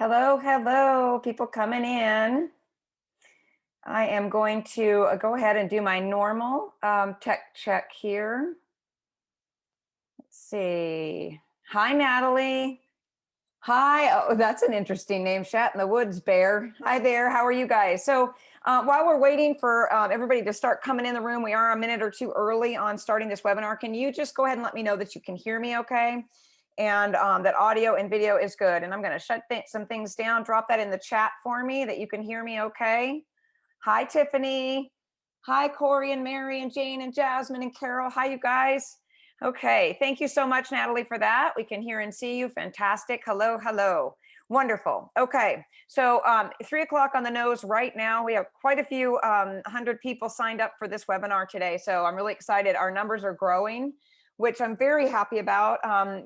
Hello, hello, people coming in. I am going to go ahead and do my normal tech check here. Let's see. Hi, Natalie. Hi. Oh, that's an interesting name. Shat in the Woods Bear. Hi there. How are you guys? So while we're waiting for everybody to start coming in the room, we are a minute or two early on starting this webinar. Can you just go ahead and let me know that you can hear me okay? And that audio and video is good. And I'm going to shut some things down. Drop that in the chat for me that you can hear me okay. Hi, Tiffany. Hi, Corey and Mary and Jane and Jasmine and Carol. Hi, you guys. Okay, thank you so much, Natalie, for that. We can hear and see you. Fantastic. Hello, hello. Wonderful. Okay, so 3 o'clock on the nose right now. We have quite a few 100 people signed up for this webinar today. So I'm really excited. Our numbers are growing, which I'm very happy about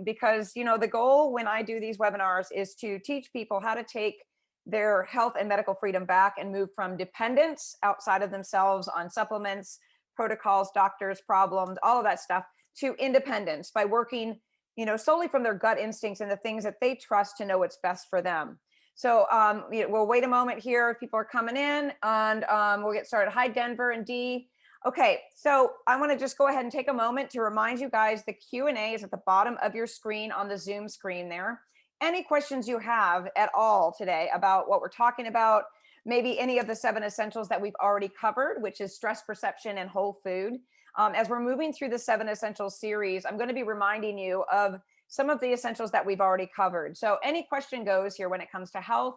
because, you know, the goal when I do these webinars is to teach people how to take their health and medical freedom back and move from dependence outside of themselves on supplements, protocols, doctors, problems, all of that stuff, to independence by working, you know, solely from their gut instincts and the things that they trust to know what's best for them. So we'll wait a moment here if people are coming in, and we'll get started. Hi, Denver and Dee. Okay, so I want to just go ahead and take a moment to remind you guys the Q&A is at the bottom of your screen on the Zoom screen there. Any questions you have at all today about what we're talking about, maybe any of the 7 essentials that we've already covered, which is stress perception and whole food. As we're moving through the 7 essentials series, I'm going to be reminding you of some of the essentials that we've already covered. So any question goes here when it comes to health.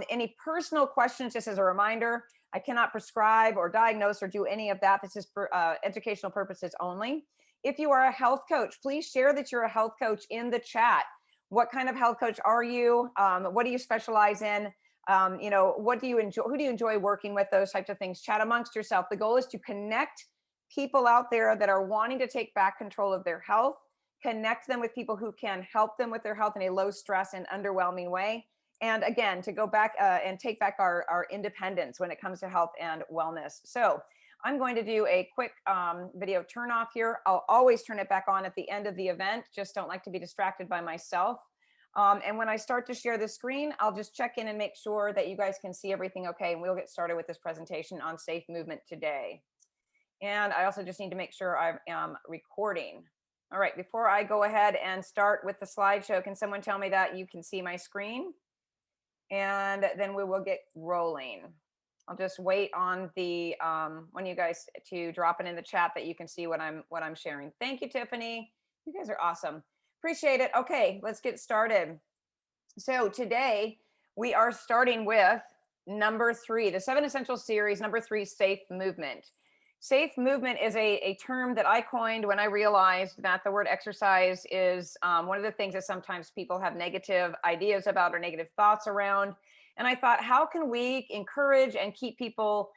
Any personal questions, just as a reminder, I cannot prescribe or diagnose or do any of that. This is for educational purposes only. If you are a health coach, please share that you're a health coach in the chat. What kind of health coach are you? What do you specialize in? You know, what do you enjoy? Who do you enjoy working with? Those types of things. Chat amongst yourself. The goal is to connect people out there that are wanting to take back control of their health, connect them with people who can help them with their health in a low stress and underwhelming way. And again, to go back and take back our independence when it comes to health and wellness. So I'm going to do a quick video turn off here. I'll always turn it back on at the end of the event. Just don't like to be distracted by myself. And when I start to share the screen, I'll just check in and make sure that you guys can see everything okay. And we'll get started with this presentation on safe movement today. And I also just need to make sure I am recording. All right, before I go ahead and start with the slideshow, can someone tell me that you can see my screen? And then we will get rolling. I'll just wait on the one of you guys to drop it in the chat that you can see what I'm sharing. Thank you, Tiffany. You guys are awesome. Appreciate it. Okay, let's get started. So today we are starting with number 3, the 7 Essentials series, number 3, safe movement. Safe movement is a term that I coined when I realized that the word exercise is one of the things that sometimes people have negative ideas about or negative thoughts around. And I thought, how can we encourage and keep people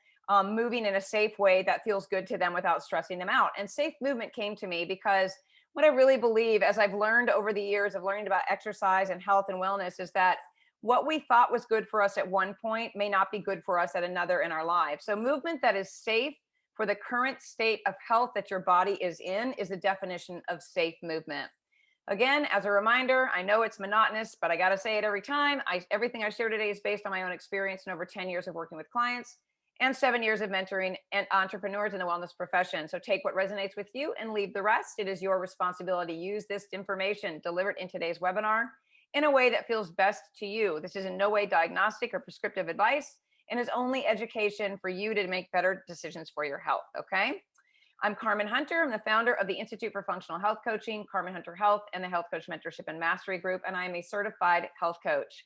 moving in a safe way that feels good to them without stressing them out? And safe movement came to me because what I really believe, as I've learned over the years of learning about exercise and health and wellness, is that what we thought was good for us at one point may not be good for us at another in our lives. So movement that is safe for the current state of health that your body is in is the definition of safe movement. Again, as a reminder, I know it's monotonous, but I got to say it every time. Everything I share today is based on my own experience and over 10 years of working with clients and 7 years of mentoring and entrepreneurs in the wellness profession. So take what resonates with you and leave the rest. It is your responsibility to use this information delivered in today's webinar in a way that feels best to you. This is in no way diagnostic or prescriptive advice, and is only education for you to make better decisions for your health, okay? I'm Carmen Hunter. I'm the founder of the Institute for Functional Health Coaching, Carmen Hunter Health, and the Health Coach Mentorship and Mastery Group, and I am a certified health coach.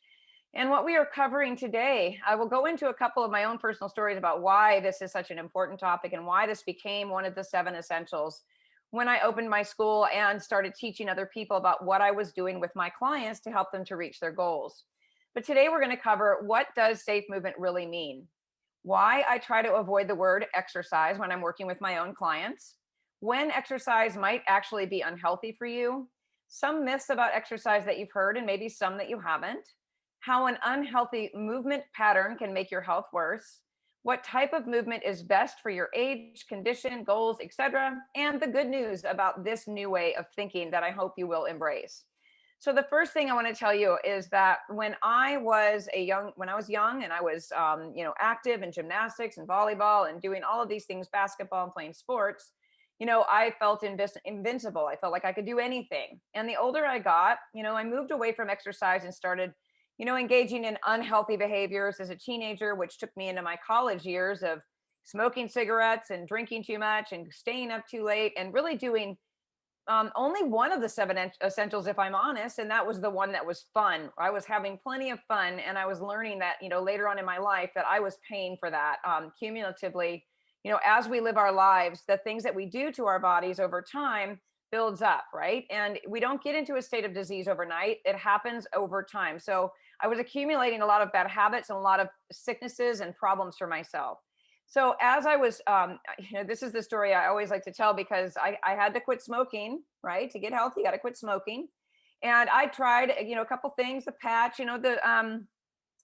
And what we are covering today, I will go into a couple of my own personal stories about why this is such an important topic and why this became one of the 7 essentials when I opened my school and started teaching other people about what I was doing with my clients to help them to reach their goals. But today we're going to cover, what does safe movement really mean? Why I try to avoid the word exercise when I'm working with my own clients, when exercise might actually be unhealthy for you, some myths about exercise that you've heard and maybe some that you haven't, how an unhealthy movement pattern can make your health worse, what type of movement is best for your age, condition, goals, etc., and the good news about this new way of thinking that I hope you will embrace. So the first thing I want to tell you is that when I was young and I was, active in gymnastics and volleyball and doing all of these things, basketball and playing sports, I felt invincible. I felt like I could do anything. And the older I got, I moved away from exercise and started, engaging in unhealthy behaviors as a teenager, which took me into my college years of smoking cigarettes and drinking too much and staying up too late and really doing only one of the seven essentials, if I'm honest, and that was the one that was fun. I was having plenty of fun, and I was learning that, later on in my life, that I was paying for that cumulatively. As we live our lives, the things that we do to our bodies over time builds up, right? And we don't get into a state of disease overnight. It happens over time. So I was accumulating a lot of bad habits and a lot of sicknesses and problems for myself. So as I was, this is the story I always like to tell because I had to quit smoking, right? To get healthy, you got to quit smoking. And I tried, a couple things, the patch, the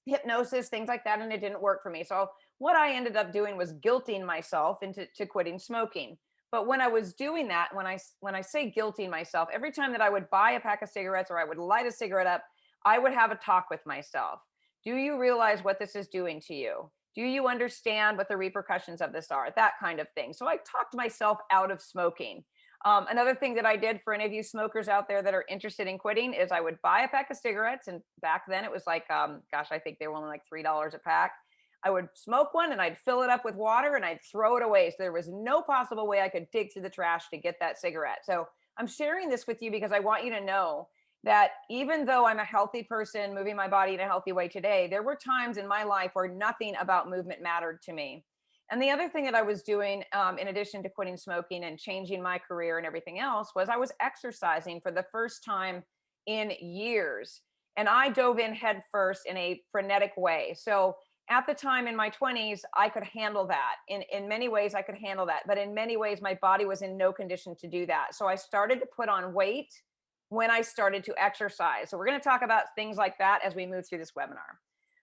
hypnosis, things like that, and it didn't work for me. So what I ended up doing was guilting myself into quitting smoking. But when I was doing that, when I say guilting myself, every time that I would buy a pack of cigarettes or I would light a cigarette up, I would have a talk with myself. Do you realize what this is doing to you? Do you understand what the repercussions of this are? That kind of thing. So I talked myself out of smoking. Another thing that I did for any of you smokers out there that are interested in quitting is I would buy a pack of cigarettes. And back then it was like, I think they were only like $3 a pack. I would smoke one and I'd fill it up with water and I'd throw it away. So there was no possible way I could dig through the trash to get that cigarette. So I'm sharing this with you because I want you to know that even though I'm a healthy person moving my body in a healthy way today, there were times in my life where nothing about movement mattered to me. And the other thing that I was doing, in addition to quitting smoking and changing my career and everything else, was I was exercising for the first time in years. And I dove in head first in a frenetic way. So at the time in my 20s, I could handle that. In many ways, I could handle that. But in many ways, my body was in no condition to do that. So I started to put on weight when I started to exercise. So we're going to talk about things like that as we move through this webinar.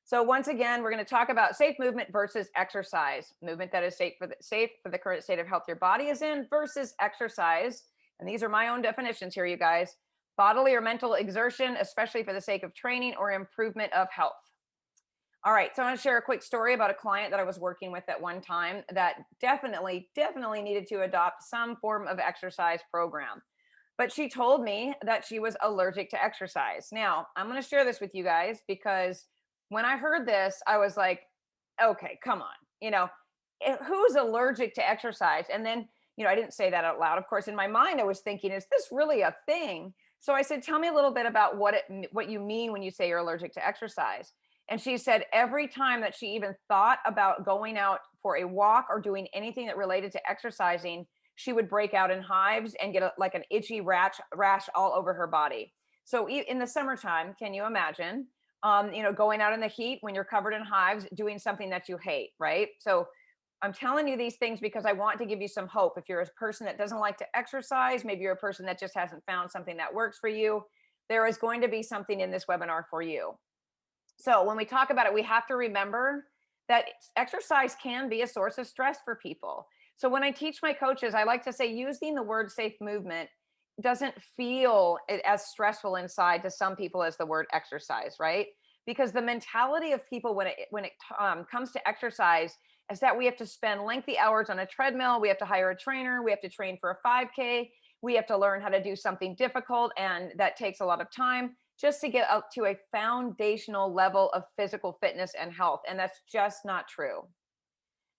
So once again, we're going to talk about safe movement versus exercise. Movement that is safe for the current state of health your body is in versus exercise. And these are my own definitions here, you guys. Bodily or mental exertion, especially for the sake of training or improvement of health. All right, so I want to share a quick story about a client that I was working with at one time that definitely needed to adopt some form of exercise program. But she told me that she was allergic to exercise. Now, I'm going to share this with you guys because when I heard this, I was like, okay, come on. Who's allergic to exercise? And then, I didn't say that out loud. Of course, in my mind, I was thinking, is this really a thing? So I said, tell me a little bit about what you mean when you say you're allergic to exercise. And she said every time that she even thought about going out for a walk or doing anything that related to exercising, she would break out in hives and get like an itchy rash all over her body. So in the summertime, can you imagine, going out in the heat when you're covered in hives, doing something that you hate, right? So I'm telling you these things because I want to give you some hope. If you're a person that doesn't like to exercise, maybe you're a person that just hasn't found something that works for you, there is going to be something in this webinar for you. So when we talk about it, we have to remember that exercise can be a source of stress for people. So when I teach my coaches, I like to say using the word safe movement doesn't feel as stressful inside to some people as the word exercise, right? Because the mentality of people when it comes to exercise is that we have to spend lengthy hours on a treadmill, we have to hire a trainer, we have to train for a 5K, we have to learn how to do something difficult, and that takes a lot of time just to get up to a foundational level of physical fitness and health. And that's just not true.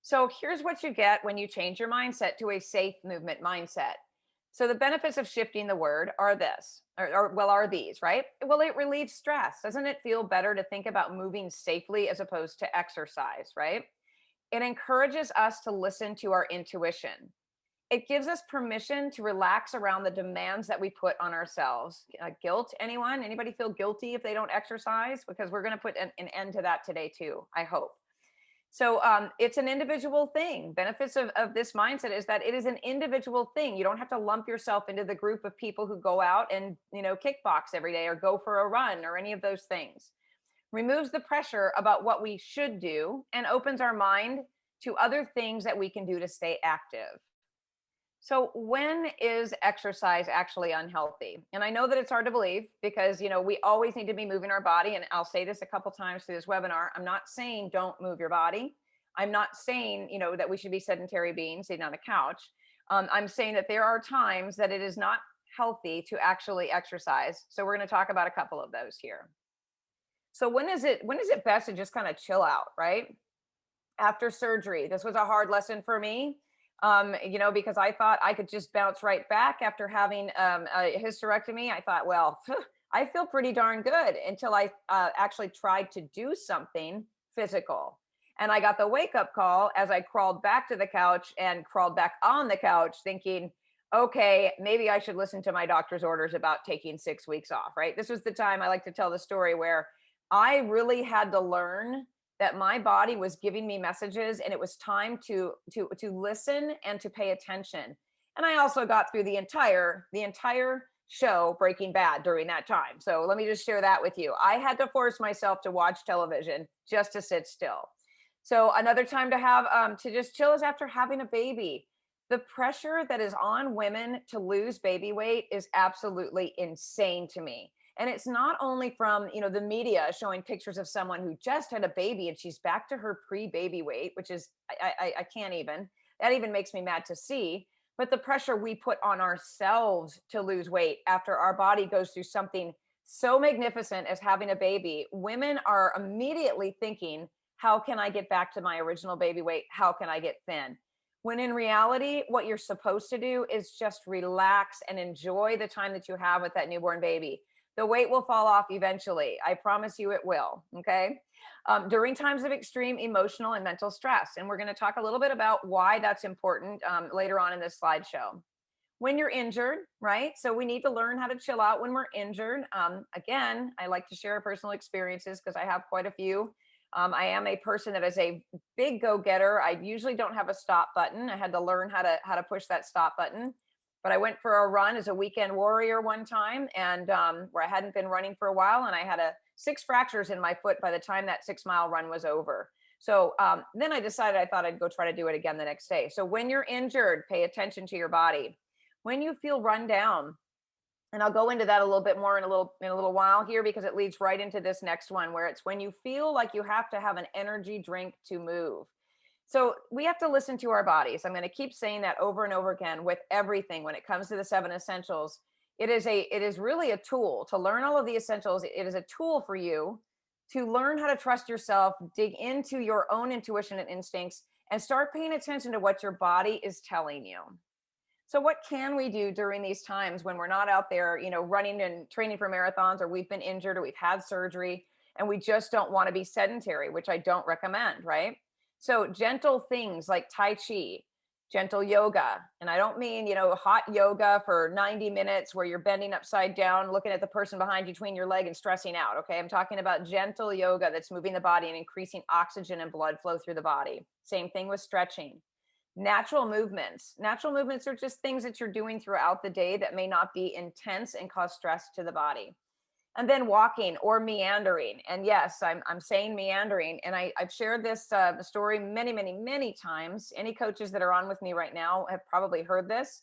So here's what you get when you change your mindset to a safe movement mindset. So the benefits of shifting the word are are these, right? Well, it relieves stress. Doesn't it feel better to think about moving safely as opposed to exercise, right? It encourages us to listen to our intuition. It gives us permission to relax around the demands that we put on ourselves. Guilt, anybody feel guilty if they don't exercise? Because we're going to put an end to that today too, I hope. So it's an individual thing. Benefits of this mindset is that it is an individual thing. You don't have to lump yourself into the group of people who go out and, kickbox every day or go for a run or any of those things. Removes the pressure about what we should do and opens our mind to other things that we can do to stay active. So when is exercise actually unhealthy? And I know that it's hard to believe because, we always need to be moving our body. And I'll say this a couple times through this webinar. I'm not saying don't move your body. I'm not saying, that we should be sedentary beings sitting on a couch. I'm saying that there are times that it is not healthy to actually exercise. So we're going to talk about a couple of those here. So when is it best to just kind of chill out, right? After surgery. This was a hard lesson for me, because I thought I could just bounce right back after having a hysterectomy. I thought, well, I feel pretty darn good until I actually tried to do something physical. And I got the wake up call as I crawled back to the couch and crawled back on the couch thinking, okay, maybe I should listen to my doctor's orders about taking 6 weeks off, right? This was the time I like to tell the story where I really had to learn that my body was giving me messages and it was time to listen and to pay attention. And I also got through the entire show Breaking Bad during that time. So let me just share that with you. I had to force myself to watch television just to sit still. So another time to have to just chill is after having a baby. The pressure that is on women to lose baby weight is absolutely insane to me. And it's not only from, the media showing pictures of someone who just had a baby and she's back to her pre-baby weight, which is, I can't even, that even makes me mad to see. But the pressure we put on ourselves to lose weight after our body goes through something so magnificent as having a baby, women are immediately thinking, how can I get back to my original baby weight? How can I get thin? When in reality, what you're supposed to do is just relax and enjoy the time that you have with that newborn baby. The weight will fall off eventually. I promise you it will. Okay. During times of extreme emotional and mental stress. And we're going to talk a little bit about why that's important later on in this slideshow. When you're injured, right? So we need to learn how to chill out when we're injured. Again, I like to share personal experiences because I have quite a few. I am a person that is a big go-getter. I usually don't have a stop button. I had to learn how to push that stop button. But I went for a run as a weekend warrior one time, and where I hadn't been running for a while, and I had 6 fractures in my foot by the time that 6-mile run was over. So then I decided I thought I'd go try to do it again the next day. So when you're injured, pay attention to your body. When you feel run down, and I'll go into that a little bit more in a little while here because it leads right into this next one where it's when you feel like you have to have an energy drink to move. So we have to listen to our bodies. I'm going to keep saying that over and over again with everything when it comes to the 7 essentials. It is really a tool to learn all of the essentials. It is a tool for you to learn how to trust yourself, dig into your own intuition and instincts, and start paying attention to what your body is telling you. So what can we do during these times when we're not out there, running and training for marathons, or we've been injured or we've had surgery and we just don't want to be sedentary, which I don't recommend, right? So gentle things like Tai Chi, gentle yoga. And I don't mean, hot yoga for 90 minutes where you're bending upside down, looking at the person behind you between your leg and stressing out. Okay. I'm talking about gentle yoga that's moving the body and increasing oxygen and blood flow through the body. Same thing with stretching. Natural movements. Natural movements are just things that you're doing throughout the day that may not be intense and cause stress to the body. And then walking or meandering. And yes, I'm saying meandering. And I've shared this story many, many, many times. Any coaches that are on with me right now have probably heard this.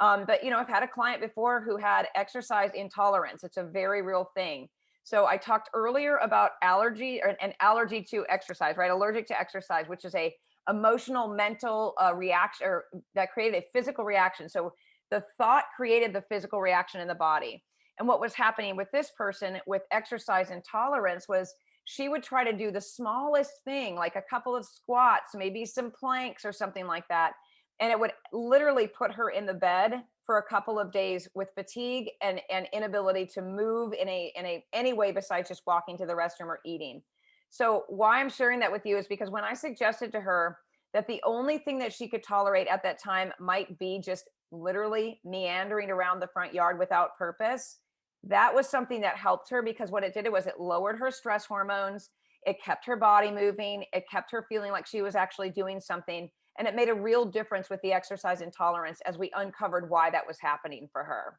But, I've had a client before who had exercise intolerance. It's a very real thing. So I talked earlier about allergy or an allergy to exercise, right? Allergic to exercise, which is a emotional, mental reaction or that created a physical reaction. So the thought created the physical reaction in the body. And what was happening with this person with exercise intolerance was she would try to do the smallest thing, like a couple of squats, maybe some planks or something like that. And it would literally put her in the bed for a couple of days with fatigue and inability to move in any way besides just walking to the restroom or eating. So why I'm sharing that with you is because when I suggested to her that the only thing that she could tolerate at that time might be just literally meandering around the front yard without purpose, that was something that helped her because what it did was it lowered her stress hormones. It kept her body moving. It kept her feeling like she was actually doing something. And it made a real difference with the exercise intolerance as we uncovered why that was happening for her.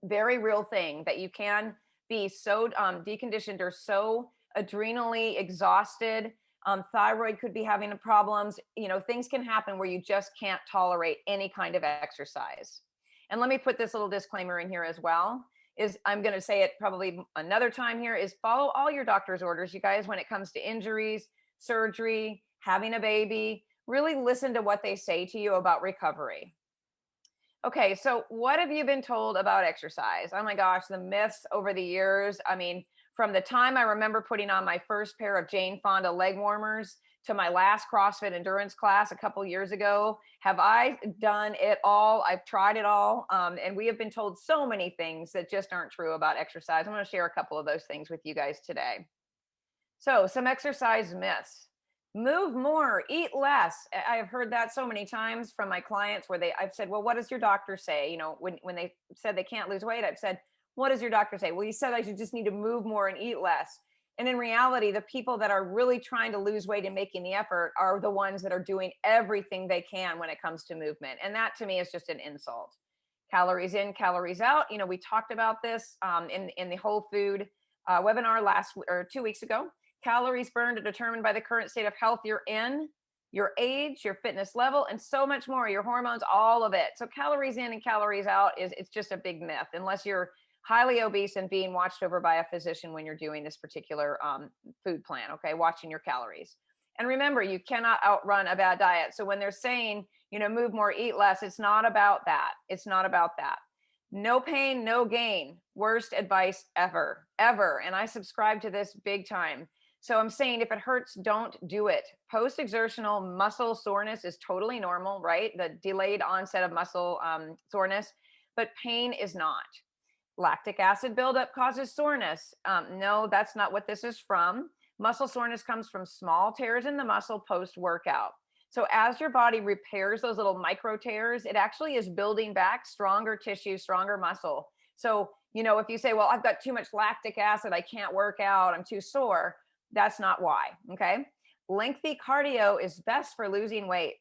Very real thing that you can be so deconditioned or so adrenally exhausted Thyroid could be having problems. Things can happen where you just can't tolerate any kind of exercise. And let me put this little disclaimer in here as well. Is I'm going to say it probably another time here, is follow all your doctor's orders, you guys, when it comes to injuries, surgery, having a baby. Really listen to what they say to you about recovery. Okay, so what have you been told about exercise? Oh my gosh, the myths over the years. I mean, from the time I remember putting on my first pair of Jane Fonda leg warmers to my last CrossFit endurance class a couple years ago, have I done it all? I've tried it all. And we have been told so many things that just aren't true about exercise. I'm going to share a couple of those things with you guys today. So, some exercise myths. Move more, eat less. I have heard that so many times from my clients where I've said, well, what does your doctor say? When they said they can't lose weight, I've said, what does your doctor say? Well, he said I should just need to move more and eat less. And in reality, the people that are really trying to lose weight and making the effort are the ones that are doing everything they can when it comes to movement. And that to me is just an insult. Calories in, calories out. We talked about this in the whole food webinar 2 weeks ago. Calories burned are determined by the current state of health you're in, your age, your fitness level, and so much more, your hormones, all of it. So calories in and calories out it's just a big myth, unless you're highly obese and being watched over by a physician when you're doing this particular food plan, okay, watching your calories. And remember, you cannot outrun a bad diet. So when they're saying, move more, eat less, it's not about that. It's not about that. No pain, no gain. Worst advice ever. And I subscribe to this big time. So I'm saying if it hurts, don't do it. Post-exertional muscle soreness is totally normal, right? The delayed onset of muscle soreness, but pain is not. Lactic acid buildup causes soreness. No, that's not what this is from. Muscle soreness comes from small tears in the muscle post-workout. So as your body repairs those little micro tears, it actually is building back stronger tissue, stronger muscle. So, if you say, well, I've got too much lactic acid, I can't work out, I'm too sore, that's not why, okay? Lengthy cardio is best for losing weight.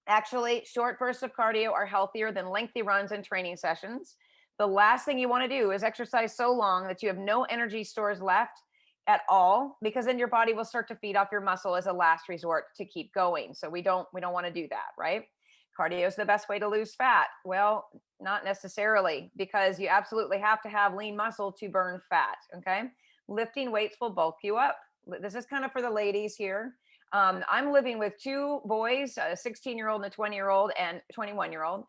Actually, short bursts of cardio are healthier than lengthy runs and training sessions. The last thing you want to do is exercise so long that you have no energy stores left at all, because then your body will start to feed off your muscle as a last resort to keep going. So we don't want to do that, right? Cardio is the best way to lose fat. Well, not necessarily, because you absolutely have to have lean muscle to burn fat, okay? Lifting weights will bulk you up. This is kind of for the ladies here. I'm living with two boys, a 16-year-old and a 20-year-old and 21-year-old.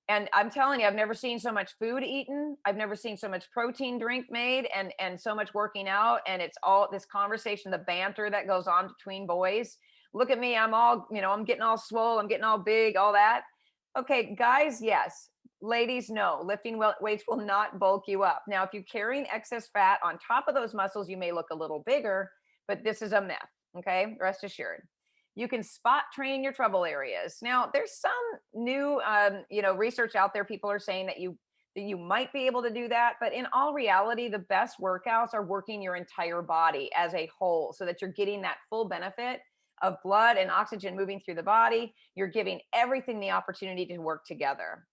And I'm telling you, I've never seen so much food eaten. I've never seen so much protein drink made and so much working out. And it's all this conversation, the banter that goes on between boys. Look at me. I'm all, I'm getting all swole. I'm getting all big, all that. Okay, guys, yes. Ladies, no. Lifting weights will not bulk you up. Now, if you're carrying excess fat on top of those muscles, you may look a little bigger, but this is a myth. Okay, rest assured. You can spot train your trouble areas. Now, there's some new, research out there. People are saying that you might be able to do that, but in all reality, the best workouts are working your entire body as a whole, so that you're getting that full benefit of blood and oxygen moving through the body. You're giving everything the opportunity to work together.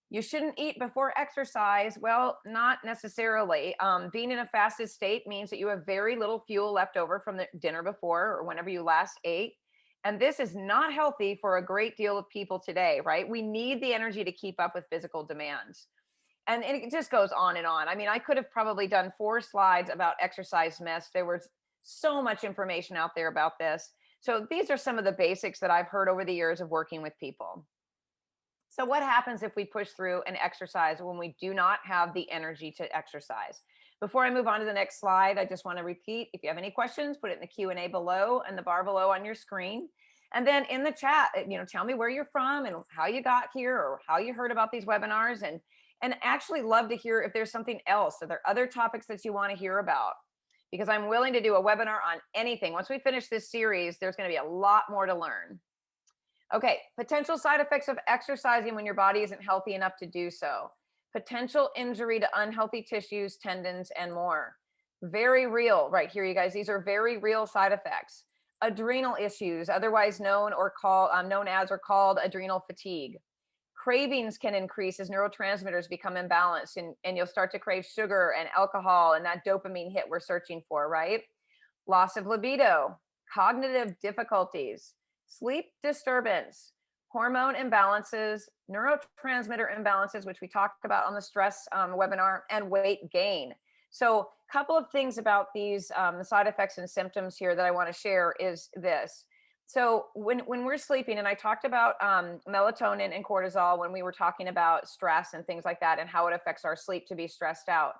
You shouldn't eat before exercise. Well, not necessarily. Being in a fasted state means that you have very little fuel left over from the dinner before or whenever you last ate. And this is not healthy for a great deal of people today, right? We need the energy to keep up with physical demands. And it just goes on and on. I mean, I could have probably done 4 slides about exercise myths. There was so much information out there about this. So these are some of the basics that I've heard over the years of working with people. So what happens if we push through an exercise when we do not have the energy to exercise? Before I move on to the next slide, I just want to repeat, if you have any questions, put it in the Q&A below and the bar below on your screen. And then in the chat, tell me where you're from and how you got here or how you heard about these webinars, and actually love to hear if there's something else. Are there other topics that you want to hear about? Because I'm willing to do a webinar on anything. Once we finish this series, there's going to be a lot more to learn. Okay, potential side effects of exercising when your body isn't healthy enough to do so. Potential injury to unhealthy tissues, tendons, and more. Very real right here, you guys. These are very real side effects. Adrenal issues, otherwise known as or called adrenal fatigue. Cravings can increase as neurotransmitters become imbalanced, and you'll start to crave sugar and alcohol and that dopamine hit we're searching for, right? Loss of libido, cognitive difficulties, sleep disturbance, hormone imbalances, neurotransmitter imbalances, which we talked about on the stress webinar, and weight gain. So a couple of things about these side effects and symptoms here that I want to share is this. So when we're sleeping, and I talked about melatonin and cortisol when we were talking about stress and things like that and how it affects our sleep to be stressed out.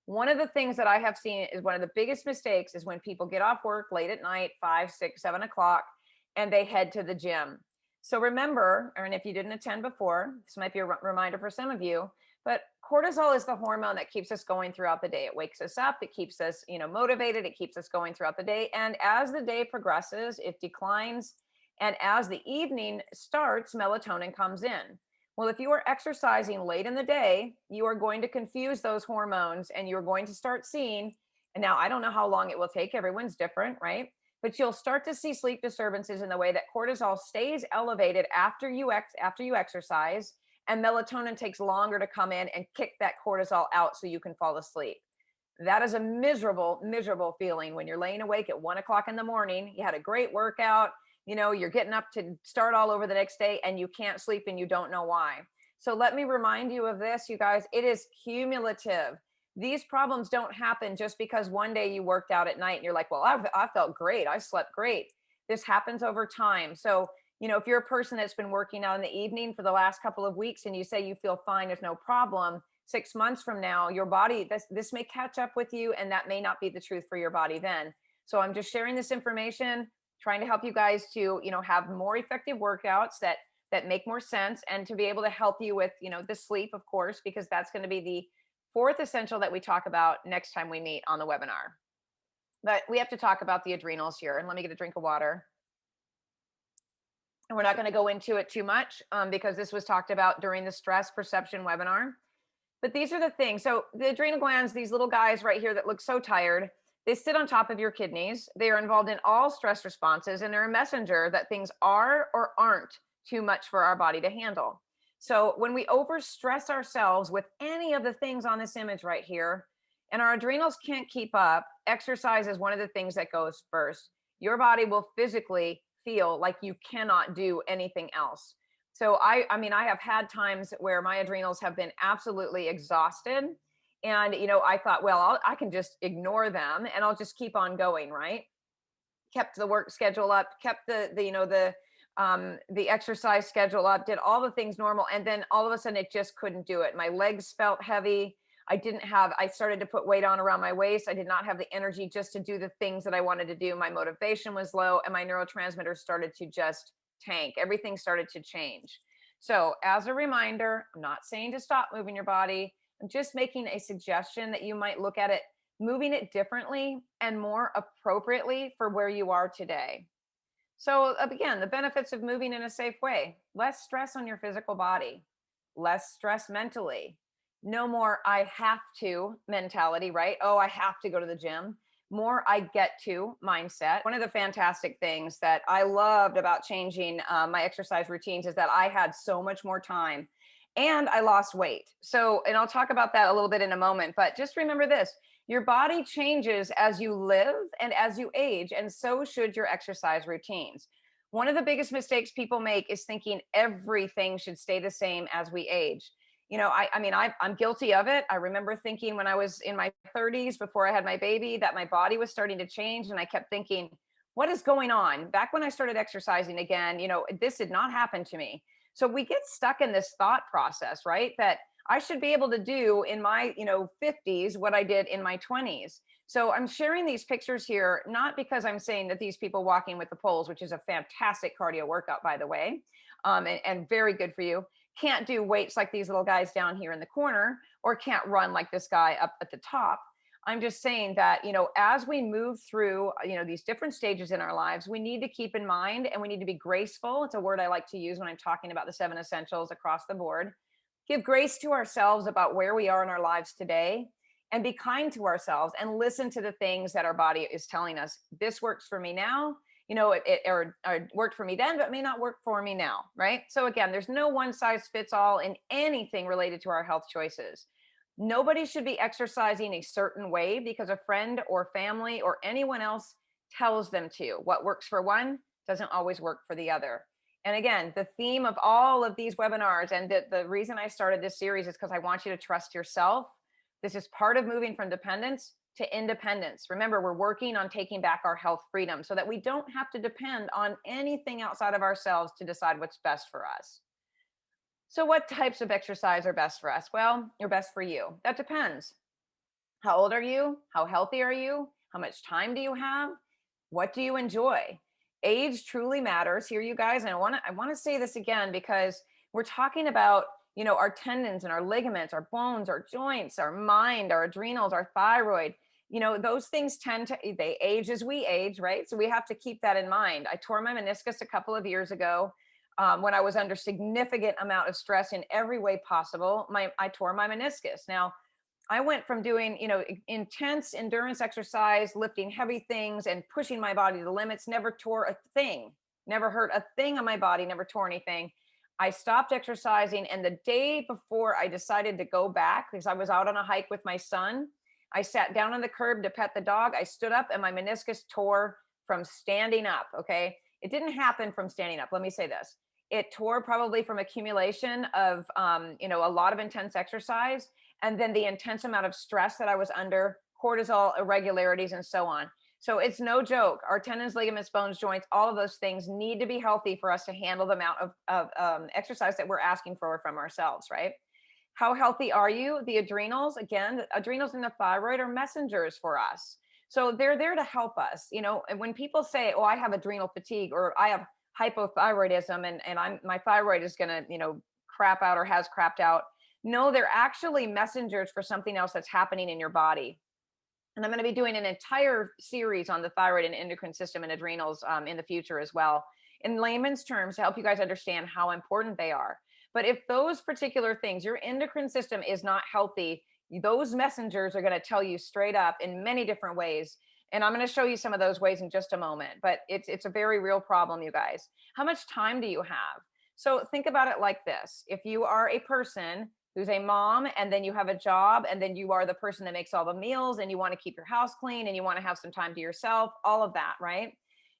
One of the things that I have seen is one of the biggest mistakes is when people get off work late at night, 5, 6, 7 o'clock, and they head to the gym. So remember, and if you didn't attend before, this might be a reminder for some of you, but cortisol is the hormone that keeps us going throughout the day. It wakes us up, it keeps us, motivated, it keeps us going throughout the day. And as the day progresses, it declines. And as the evening starts, melatonin comes in. Well, if you are exercising late in the day, you are going to confuse those hormones and you're going to start seeing, and now I don't know how long it will take, everyone's different, right? But you'll start to see sleep disturbances in the way that cortisol stays elevated after you exercise, and melatonin takes longer to come in and kick that cortisol out so you can fall asleep. That is a miserable, miserable feeling when you're laying awake at 1 o'clock in the morning. You had a great workout, you're getting up to start all over the next day and you can't sleep and you don't know why. So let me remind you of this, you guys. It is cumulative. These problems don't happen just because one day you worked out at night and you're like, well, I felt great. I slept great. This happens over time. So, if you're a person that's been working out in the evening for the last couple of weeks and you say you feel fine, there's no problem, 6 months from now, your body, this may catch up with you, and that may not be the truth for your body then. So I'm just sharing this information, trying to help you guys to, have more effective workouts that make more sense, and to be able to help you with, the sleep, of course, because that's going to be the fourth essential that we talk about next time we meet on the webinar. But we have to talk about the adrenals here. And let me get a drink of water. And we're not going to go into it too much because this was talked about during the stress perception webinar. But these are the things. So the adrenal glands, these little guys right here that look so tired, they sit on top of your kidneys. They are involved in all stress responses, and they're a messenger that things are or aren't too much for our body to handle. So when we overstress ourselves with any of the things on this image right here, and our adrenals can't keep up, exercise is one of the things that goes first. Your body will physically feel like you cannot do anything else. So I have had times where my adrenals have been absolutely exhausted. And, I thought, well, I can just ignore them and I'll just keep on going, right? Kept the work schedule up, kept the exercise schedule up, did all the things normal. And then all of a sudden it just couldn't do it. My legs felt heavy. I started to put weight on around my waist. I did not have the energy just to do the things that I wanted to do. My motivation was low and my neurotransmitters started to just tank. Everything started to change. So as a reminder, I'm not saying to stop moving your body. I'm just making a suggestion that you might look at it, moving it differently and more appropriately for where you are today. So again, the benefits of moving in a safe way: less stress on your physical body, less stress mentally, no more I have to mentality, right? Oh, I have to go to the gym. More I get to mindset. One of the fantastic things that I loved about changing my exercise routines is that I had so much more time and I lost weight. So, and I'll talk about that a little bit in a moment, but just remember this: your body changes as you live and as you age, and so should your exercise routines. One of the biggest mistakes people make is thinking everything should stay the same as we age. I'm guilty of it. I remember thinking when I was in my 30s, before I had my baby, that my body was starting to change. And I kept thinking, what is going on? Back when I started exercising again, this did not happen to me. So we get stuck in this thought process, right? That I should be able to do in my, 50s what I did in my 20s. So I'm sharing these pictures here, not because I'm saying that these people walking with the poles, which is a fantastic cardio workout, by the way, and very good for you, can't do weights like these little guys down here in the corner, or can't run like this guy up at the top. I'm just saying that, as we move through, these different stages in our lives, we need to keep in mind, and we need to be graceful. It's a word I like to use when I'm talking about the 7 essentials across the board. Give grace to ourselves about where we are in our lives today, and be kind to ourselves and listen to the things that our body is telling us. This works for me now. It worked for me then, but may not work for me now, right? So again, there's no one size fits all in anything related to our health choices. Nobody should be exercising a certain way because a friend or family or anyone else tells them to. What works for one doesn't always work for the other. And again, the theme of all of these webinars, and the reason I started this series is because I want you to trust yourself. This is part of moving from dependence to independence. Remember, we're working on taking back our health freedom so that we don't have to depend on anything outside of ourselves to decide what's best for us. So, what types of exercise are best for us? Well, they're best for you. That depends. How old are you? How healthy are you? How much time do you have? What do you enjoy? Age truly matters here, you guys. And I want to say this again because we're talking about, our tendons and our ligaments, our bones, our joints, our mind, our adrenals, our thyroid. Those things they age as we age, right? So we have to keep that in mind. I tore my meniscus a couple of years ago. When I was under significant amount of stress in every way possible. I tore my meniscus. Now, I went from doing, intense endurance exercise, lifting heavy things and pushing my body to the limits, never tore a thing, never hurt a thing on my body, never tore anything. I stopped exercising. And the day before I decided to go back, because I was out on a hike with my son, I sat down on the curb to pet the dog. I stood up and my meniscus tore from standing up. Okay. It didn't happen from standing up. Let me say this. It tore probably from accumulation of, a lot of intense exercise and then the intense amount of stress that I was under, cortisol irregularities, and so on. So it's no joke. Our tendons, ligaments, bones, joints, all of those things need to be healthy for us to handle the amount of exercise that we're asking for from ourselves, right? How healthy are you? The adrenals, again, the adrenals and the thyroid are messengers for us. So they're there to help us. And when people say, oh, I have adrenal fatigue or I have hypothyroidism and my thyroid is going to, crap out or has crapped out. No, they're actually messengers for something else that's happening in your body. And I'm going to be doing an entire series on the thyroid and endocrine system and adrenals in the future as well, in layman's terms, to help you guys understand how important they are. But if those particular things, your endocrine system is not healthy, those messengers are going to tell you straight up in many different ways. And I'm going to show you some of those ways in just a moment. But it's a very real problem, you guys. How much time do you have? So think about it like this. If you are a person who's a mom and then you have a job and then you are the person that makes all the meals and you want to keep your house clean and you want to have some time to yourself, all of that, right?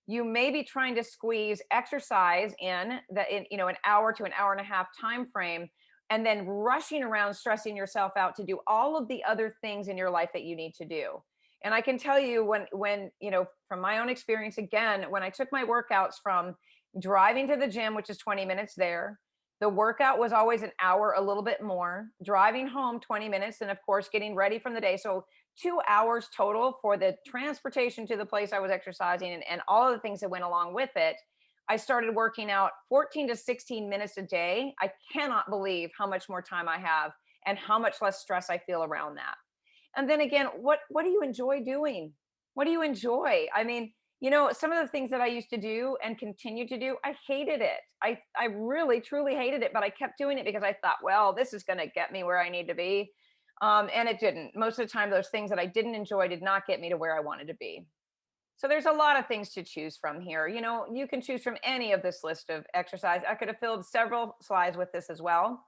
You may be trying to squeeze exercise in an hour to an hour and a half time frame and then rushing around stressing yourself out to do all of the other things in your life that you need to do. And I can tell you when from my own experience, again, when I took my workouts from driving to the gym, which is 20 minutes there, the workout was always an hour, a little bit more, driving home 20 minutes, and of course, getting ready from the day. So 2 hours total for the transportation to the place I was exercising and all of the things that went along with it. I started working out 14 to 16 minutes a day. I cannot believe how much more time I have and how much less stress I feel around that. And then again, what do you enjoy doing? What do you enjoy? I mean, some of the things that I used to do and continue to do, I hated it. I really, truly hated it, but I kept doing it because I thought, well, this is going to get me where I need to be. And it didn't. Most of the time, those things that I didn't enjoy did not get me to where I wanted to be. So there's a lot of things to choose from here. You can choose from any of this list of exercise. I could have filled several slides with this as well.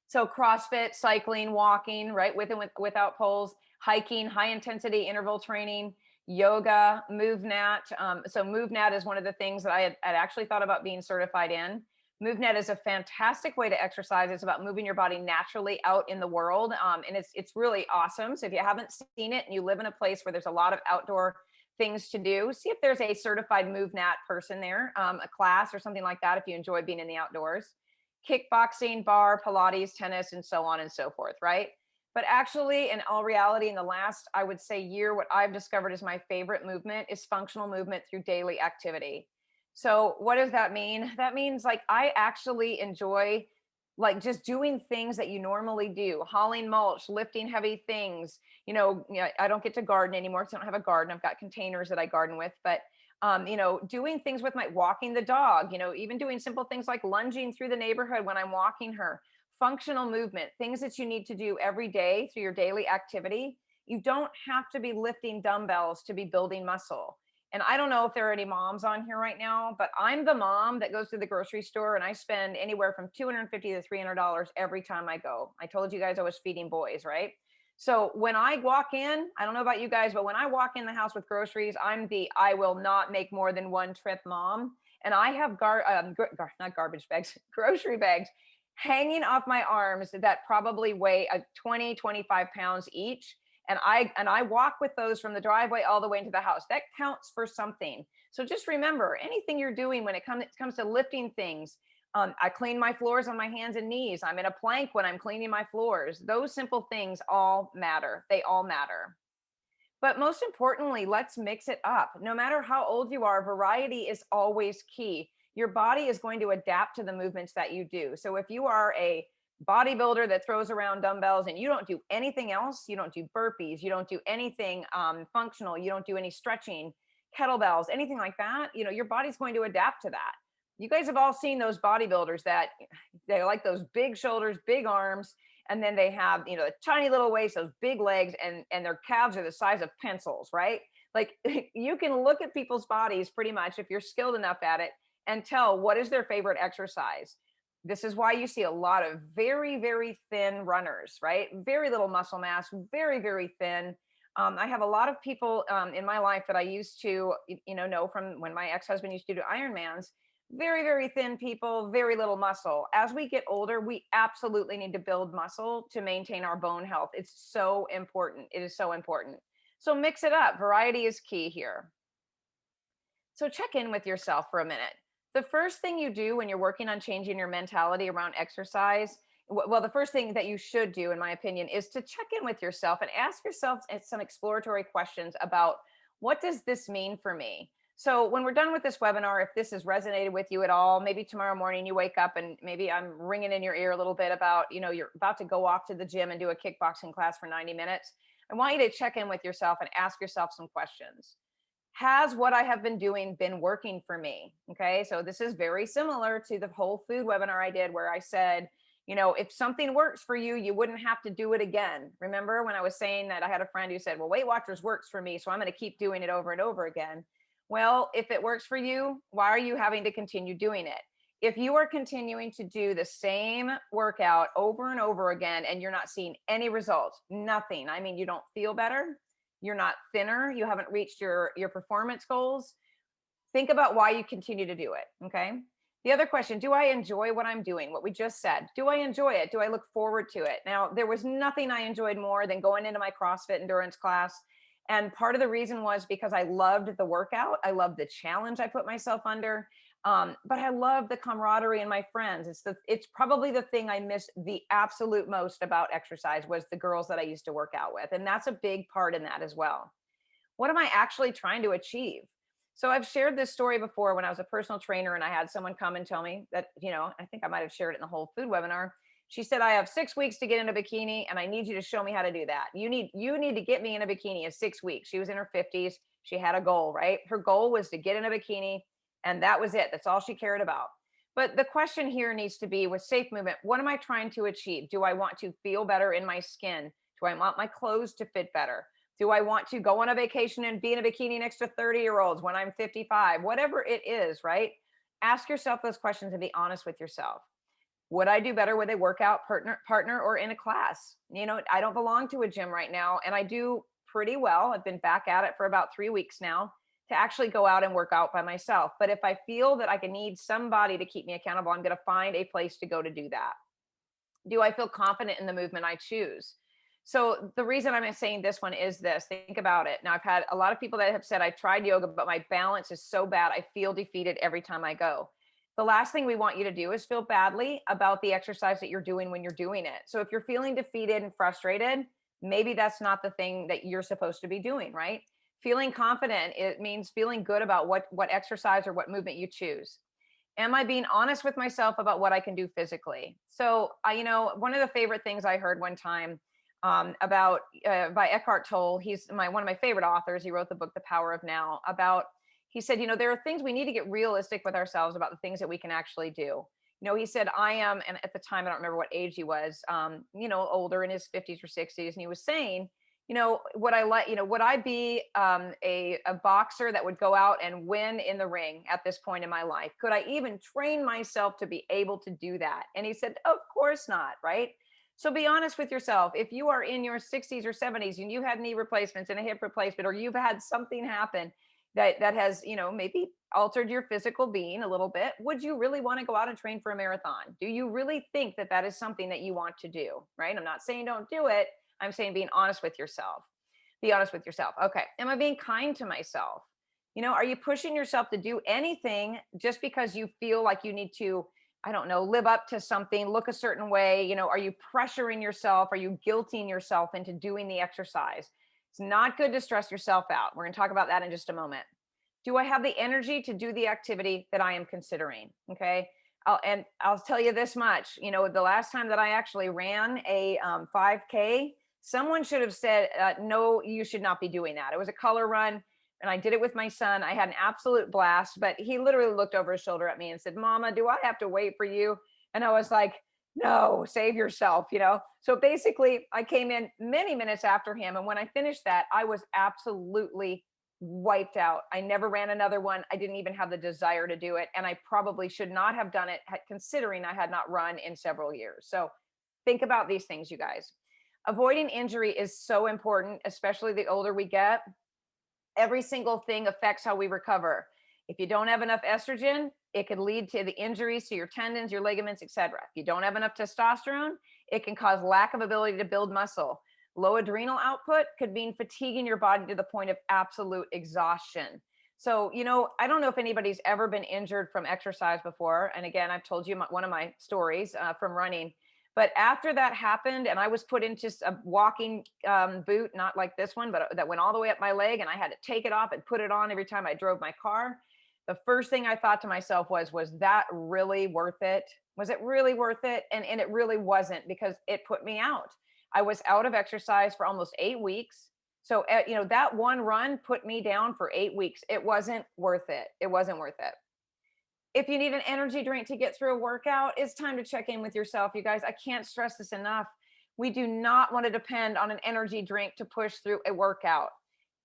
So CrossFit, cycling, walking, right, with and without poles, hiking, high intensity interval training, yoga, MoveNat. So MoveNat is one of the things that I had actually thought about being certified in. MoveNat is a fantastic way to exercise. It's about moving your body naturally out in the world. And it's really awesome. So if you haven't seen it and you live in a place where there's a lot of outdoor things to do, see if there's a certified MoveNat person there, a class or something like that if you enjoy being in the outdoors. Kickboxing, bar, Pilates, tennis, and so on and so forth, right? But actually, in all reality, in the last, I would say, year, what I've discovered is my favorite movement is functional movement through daily activity. So what does that mean? That means like I actually enjoy like just doing things that you normally do, hauling mulch, lifting heavy things. I don't get to garden anymore because I don't have a garden. I've got containers that I garden with, but doing things with walking the dog, even doing simple things like lunging through the neighborhood when I'm walking her, functional movement, things that you need to do every day through your daily activity. You don't have to be lifting dumbbells to be building muscle. And I don't know if there are any moms on here right now, but I'm the mom that goes to the grocery store and I spend anywhere from $250 to $300 every time I go. I told you guys I was feeding boys, right? So when I walk in, I don't know about you guys, but when I walk in the house with groceries, I will not make more than one trip mom. And I have not garbage bags, grocery bags hanging off my arms that probably weigh 20, 25 pounds each. And I walk with those from the driveway all the way into the house. That counts for something. So just remember, anything you're doing when it comes to lifting things, I clean my floors on my hands and knees. I'm in a plank when I'm cleaning my floors. Those simple things all matter. They all matter. But most importantly, let's mix it up. No matter how old you are, variety is always key. Your body is going to adapt to the movements that you do. So if you are a bodybuilder that throws around dumbbells and you don't do anything else, you don't do burpees, you don't do anything functional, you don't do any stretching, kettlebells, anything like that, your body's going to adapt to that. You guys have all seen those bodybuilders that they like those big shoulders, big arms, and then they have the tiny little waist, those big legs, and their calves are the size of pencils, right? Like you can look at people's bodies pretty much if you're skilled enough at it and tell what is their favorite exercise. This is why you see a lot of very, very thin runners, right? Very little muscle mass, very, very thin. I have a lot of people in my life that I used to know from when my ex-husband used to do Ironmans. Very, very thin people, very little muscle. As we get older, we absolutely need to build muscle to maintain our bone health. It's so important. It is so important. So mix it up. Variety is key here. So check in with yourself for a minute. The first thing you do when you're working on changing your mentality around exercise, well, the first thing that you should do, in my opinion, is to check in with yourself and ask yourself some exploratory questions about what does this mean for me? So when we're done with this webinar, if this has resonated with you at all, maybe tomorrow morning you wake up and maybe I'm ringing in your ear a little bit about, you're about to go off to the gym and do a kickboxing class for 90 minutes. I want you to check in with yourself and ask yourself some questions. Has what I have been doing been working for me? Okay. So this is very similar to the whole food webinar I did where I said, if something works for you, you wouldn't have to do it again. Remember when I was saying that I had a friend who said, well, Weight Watchers works for me, so I'm going to keep doing it over and over again. Well, if it works for you, why are you having to continue doing it? If you are continuing to do the same workout over and over again and you're not seeing any results, nothing, I mean, you don't feel better, you're not thinner, you haven't reached your performance goals, think about why you continue to do it. Okay. The other question, do I enjoy what I'm doing? What we just said, do I enjoy it? Do I look forward to it? Now, there was nothing I enjoyed more than going into my CrossFit endurance class. And part of the reason was because I loved the workout. I loved the challenge I put myself under. But I love the camaraderie and my friends. It's probably the thing I miss the absolute most about exercise was the girls that I used to work out with. And that's a big part in that as well. What am I actually trying to achieve? So I've shared this story before when I was a personal trainer and I had someone come and tell me that, I think I might have shared it in the whole food webinar. She said, I have 6 weeks to get in a bikini and I need you to show me how to do that. You need to get me in a bikini in 6 weeks. She was in her 50s. She had a goal, right? Her goal was to get in a bikini and that was it. That's all she cared about. But the question here needs to be with safe movement, what am I trying to achieve? Do I want to feel better in my skin? Do I want my clothes to fit better? Do I want to go on a vacation and be in a bikini next to 30-year-olds when I'm 55? Whatever it is, right? Ask yourself those questions and be honest with yourself. Would I do better with a workout partner or in a class? I don't belong to a gym right now and I do pretty well. I've been back at it for about 3 weeks now to actually go out and work out by myself. But if I feel that I can need somebody to keep me accountable, I'm going to find a place to go to do that. Do I feel confident in the movement I choose? So the reason I'm saying this one is this, think about it. Now I've had a lot of people that have said, I tried yoga, but my balance is so bad. I feel defeated every time I go. The last thing we want you to do is feel badly about the exercise that you're doing when you're doing it. So if you're feeling defeated and frustrated, maybe that's not the thing that you're supposed to be doing, right? Feeling confident, it means feeling good about what exercise or what movement you choose. Am I being honest with myself about what I can do physically? So one of the favorite things I heard one time about by Eckhart Tolle. He's one of my favorite authors. He wrote the book The Power of Now. He said, there are things we need to get realistic with ourselves about the things that we can actually do. He said, I am, and at the time I don't remember what age he was, older in his 50s or 60s, and he was saying, would I be a boxer that would go out and win in the ring at this point in my life? Could I even train myself to be able to do that? And he said, of course not, right? So be honest with yourself. If you are in your 60s or 70s and you had knee replacements and a hip replacement, or you've had something happen that has, maybe altered your physical being a little bit, would you really want to go out and train for a marathon? Do you really think that that is something that you want to do? Right? I'm not saying don't do it. I'm saying being honest with yourself. Be honest with yourself. Okay. Am I being kind to myself? Are you pushing yourself to do anything just because you feel like you need to, I don't know, live up to something, look a certain way? Are you pressuring yourself? Are you guilting yourself into doing the exercise? It's not good to stress yourself out. We're going to talk about that in just a moment. Do I have the energy to do the activity that I am considering? Okay. I'll tell you this much, the last time that I actually ran a 5K, someone should have said, no, you should not be doing that. It was a color run and I did it with my son. I had an absolute blast, but he literally looked over his shoulder at me and said, Mama, do I have to wait for you? And I was like, no, save yourself. So basically, I came in many minutes after him. And when I finished that, I was absolutely wiped out. I never ran another one. I didn't even have the desire to do it. And I probably should not have done it, considering I had not run in several years. So think about these things, you guys. Avoiding injury is so important, especially the older we get. Every single thing affects how we recover. If you don't have enough estrogen, it could lead to the injuries to your tendons, your ligaments, etc. If you don't have enough testosterone, it can cause lack of ability to build muscle. Low adrenal output could mean fatiguing your body to the point of absolute exhaustion. So, I don't know if anybody's ever been injured from exercise before. And again, I've told you one of my stories from running. But after that happened, and I was put into a walking boot, not like this one, but that went all the way up my leg, and I had to take it off and put it on every time I drove my car. The first thing I thought to myself was that really worth it? Was it really worth it? And it really wasn't, because it put me out. I was out of exercise for almost 8 weeks. So, that one run put me down for 8 weeks. It wasn't worth it. It wasn't worth it. If you need an energy drink to get through a workout, it's time to check in with yourself, you guys. I can't stress this enough. We do not want to depend on an energy drink to push through a workout.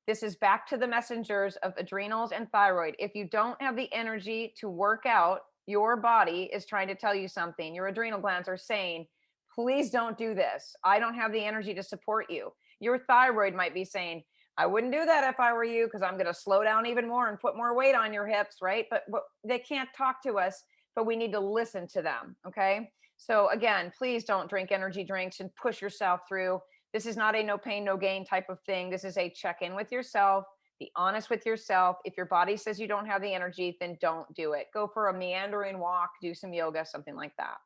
This is back to the messengers of adrenals and thyroid. If you don't have the energy to work out, your body is trying to tell you something. Your adrenal glands are saying, please don't do this. I don't have the energy to support you. Your thyroid might be saying, I wouldn't do that if I were you, because I'm going to slow down even more and put more weight on your hips, right? But they can't talk to us, but we need to listen to them. Okay. So again, please don't drink energy drinks and push yourself through. This is not a no pain, no gain type of thing. This is a check in with yourself. Be honest with yourself. If your body says you don't have the energy, then don't do it. Go for a meandering walk, do some yoga, something like that.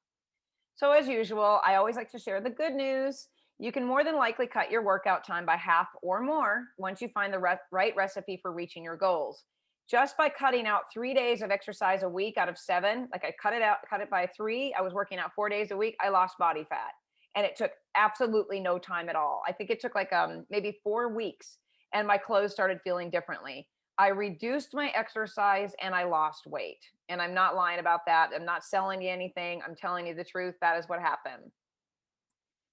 So as usual, I always like to share the good news. You can more than likely cut your workout time by half or more once you find the right recipe for reaching your goals. Just by cutting out 3 days of exercise a week out of 7, like I cut it by 3. I was working out 4 days a week. I lost body fat, and it took absolutely no time at all. I think it took like maybe 4 weeks, and my clothes started feeling differently. I reduced my exercise and I lost weight. And I'm not lying about that. I'm not selling you anything. I'm telling you the truth. That is what happened.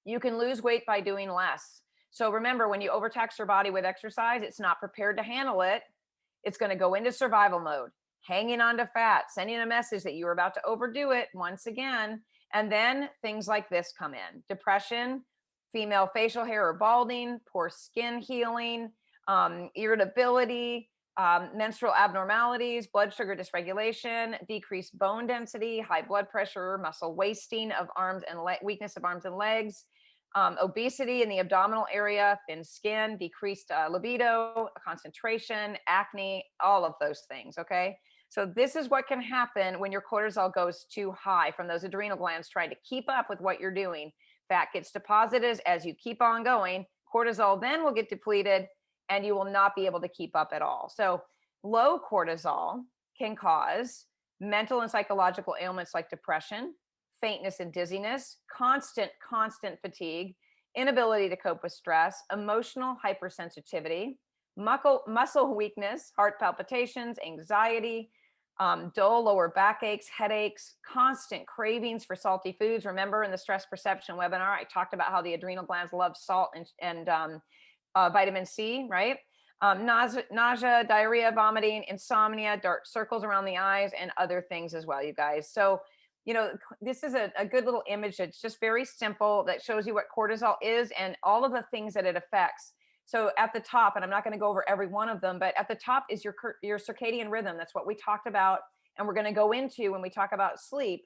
You can lose weight by doing less. So remember, when you overtax your body with exercise, it's not prepared to handle it. It's going to go into survival mode, hanging on to fat, sending a message that you're about to overdo it once again. And then things like this come in: depression, female facial hair or balding, poor skin healing, irritability, menstrual abnormalities, blood sugar dysregulation, decreased bone density, high blood pressure, muscle wasting of arms and weakness of arms and legs, obesity in the abdominal area, thin skin, decreased libido, concentration, acne, all of those things. Okay. So this is what can happen when your cortisol goes too high from those adrenal glands trying to keep up with what you're doing. Fat gets deposited as you keep on going. Cortisol then will get depleted, and you will not be able to keep up at all. So low cortisol can cause mental and psychological ailments like depression, faintness and dizziness, constant fatigue, inability to cope with stress, emotional hypersensitivity, muscle weakness, heart palpitations, anxiety, dull lower backaches, headaches, constant cravings for salty foods. Remember, in the stress perception webinar, I talked about how the adrenal glands love salt and vitamin C, right? Nausea, diarrhea, vomiting, insomnia, dark circles around the eyes, and other things as well, you guys. So this is a good little image that's just very simple that shows you what cortisol is and all of the things that it affects. So at the top, and I'm not going to go over every one of them, but at the top is your circadian rhythm. That's what we talked about, and we're going to go into when we talk about sleep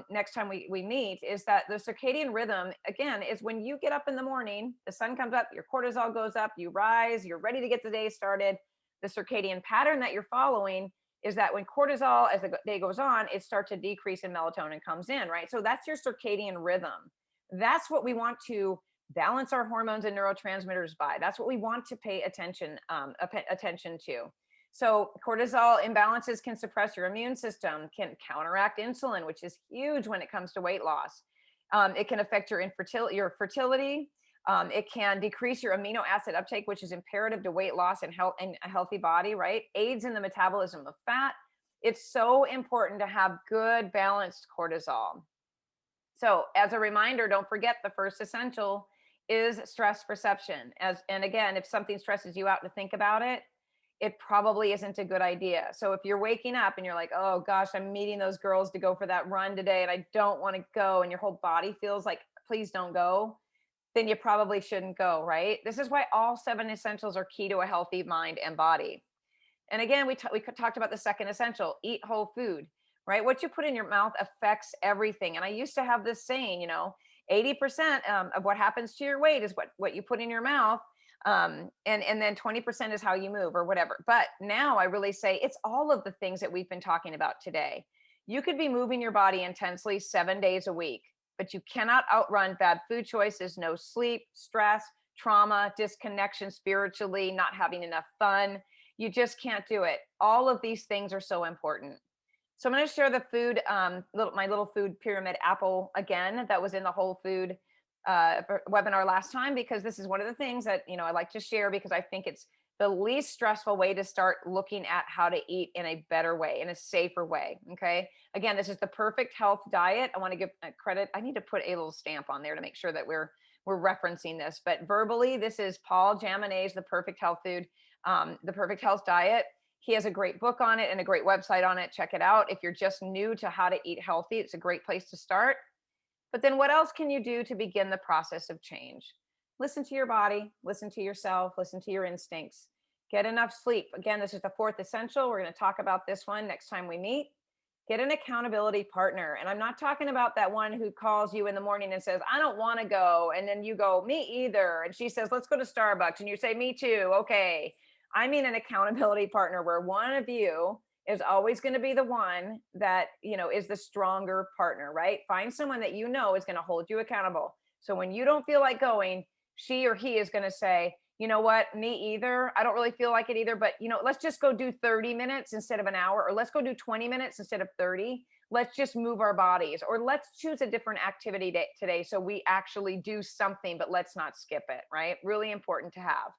next time we meet. Is that the circadian rhythm again is when you get up in the morning, the sun comes up, your cortisol goes up, you rise, you're ready to get the day started. The circadian pattern that you're following is that when cortisol, as the day goes on, it starts to decrease and melatonin comes in, right? So that's your circadian rhythm. That's what we want to balance our hormones and neurotransmitters by. That's what we want to pay attention to. So cortisol imbalances can suppress your immune system, can counteract insulin, which is huge when it comes to weight loss. It can affect your fertility. It can decrease your amino acid uptake, which is imperative to weight loss and health and a healthy body, right? Aids in the metabolism of fat. It's so important to have good balanced cortisol. So as a reminder, don't forget the first essential is stress perception. And again, if something stresses you out to think about it, it probably isn't a good idea. So if you're waking up and you're like, oh gosh, I'm meeting those girls to go for that run today and I don't want to go, and your whole body feels like, please don't go, then you probably shouldn't go, right? This is why all 7 essentials are key to a healthy mind and body. And again, we talked about the second essential, eat whole food, right? What you put in your mouth affects everything. And I used to have this saying, 80% of what happens to your weight is what you put in your mouth. And then 20% is how you move or whatever. But now I really say it's all of the things that we've been talking about today. You could be moving your body intensely 7 days a week, but you cannot outrun bad food choices, no sleep, stress, trauma, disconnection spiritually, not having enough fun. You just can't do it. All of these things are so important. So I'm going to share the food, my little food pyramid apple again, that was in the whole food webinar last time, because this is one of the things that, I like to share because I think it's the least stressful way to start looking at how to eat in a better way, in a safer way. Okay. Again, this is the perfect health diet. I want to give credit. I need to put a little stamp on there to make sure that we're referencing this, but verbally, this is Paul Jaminet's The Perfect Health Food, The Perfect Health Diet. He has a great book on it and a great website on it. Check it out. If you're just new to how to eat healthy, it's a great place to start. But then what else can you do to begin the process of change? Listen to your body, listen to yourself, listen to your instincts. Get enough sleep. Again, this is the fourth essential. We're going to talk about this one next time we meet. Get an accountability partner. And I'm not talking about that one who calls you in the morning and says, I don't want to go. And then you go, me either. And she says, let's go to Starbucks. And you say, me too. Okay. I mean an accountability partner where one of you is always going to be the one that, is the stronger partner, right? Find someone that is going to hold you accountable. So when you don't feel like going, she or he is going to say, you know what, me either. I don't really feel like it either, but let's just go do 30 minutes instead of an hour, or let's go do 20 minutes instead of 30. Let's just move our bodies, or let's choose a different activity today. So we actually do something, but let's not skip it, right? Really important to have.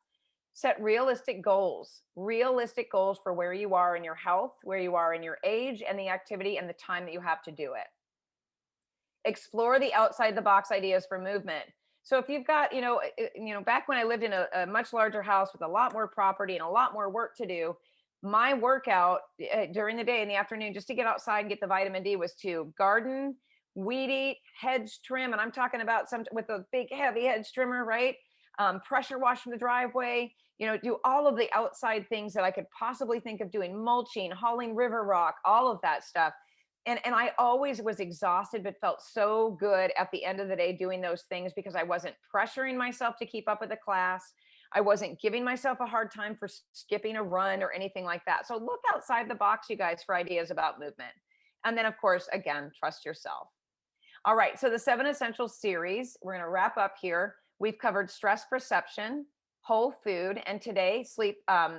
Set realistic goals for where you are in your health, where you are in your age and the activity and the time that you have to do it. Explore the outside the box ideas for movement. So if you've got, back when I lived in a much larger house with a lot more property and a lot more work to do, my workout during the day in the afternoon, just to get outside and get the vitamin D, was to garden, weed eat, hedge trim. And I'm talking about some with a big, heavy hedge trimmer, right? Pressure wash from the driveway, do all of the outside things that I could possibly think of doing, mulching, hauling river rock, all of that stuff. And I always was exhausted, but felt so good at the end of the day doing those things because I wasn't pressuring myself to keep up with the class. I wasn't giving myself a hard time for skipping a run or anything like that. So look outside the box, you guys, for ideas about movement. And then, of course, again, trust yourself. All right. So the 7 Essentials series, we're going to wrap up here. We've covered stress perception, whole food, and today sleep. Oh,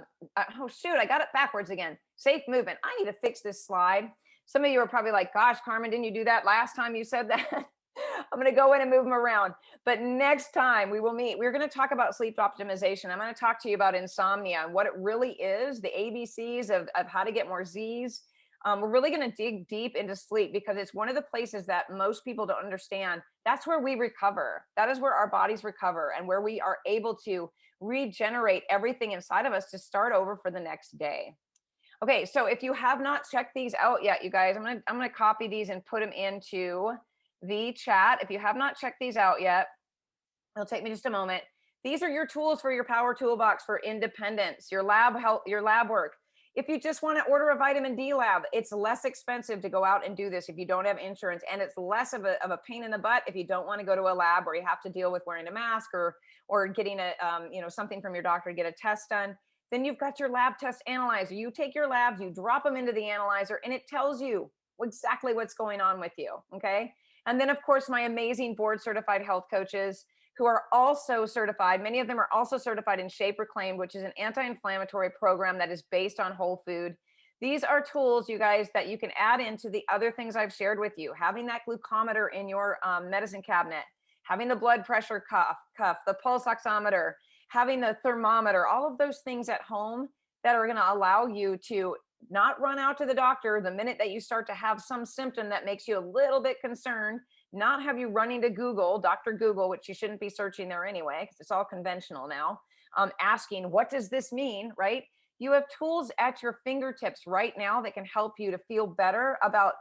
shoot, I got it backwards again. Safe movement. I need to fix this slide. Some of you are probably like, gosh, Carmen, didn't you do that last time you said that? I'm going to go in and move them around. But next time we will meet, we're going to talk about sleep optimization. I'm going to talk to you about insomnia and what it really is, the ABCs of how to get more Z's. We're really going to dig deep into sleep because it's one of the places that most people don't understand. That's where we recover. That is where our bodies recover and where we are able to regenerate everything inside of us to start over for the next day. Okay, so if you have not checked these out yet, you guys, I'm gonna copy these and put them into the chat. If you have not checked these out yet, it'll take me just a moment. These are your tools for your power toolbox for independence, your lab help, your lab work. If you just want to order a vitamin D lab, it's less expensive to go out and do this if you don't have insurance, and it's less of a pain in the butt if you don't want to go to a lab where you have to deal with wearing a mask or getting a something from your doctor to get a test done. Then you've got your lab test analyzer. You take your labs, you drop them into the analyzer, and it tells you exactly what's going on with you. Okay. And then, of course, my amazing board certified health coaches who are also certified. Many of them are also certified in Shape Reclaimed, which is an anti-inflammatory program that is based on whole food. These are tools, you guys, that you can add into the other things I've shared with you. Having that glucometer in your medicine cabinet, having the blood pressure cuff, the pulse oximeter, having the thermometer, all of those things at home that are going to allow you to not run out to the doctor the minute that you start to have some symptom that makes you a little bit concerned, not have you running to Google, Dr. Google, which you shouldn't be searching there anyway, because it's all conventional now, asking, what does this mean, right? You have tools at your fingertips right now that can help you to feel better about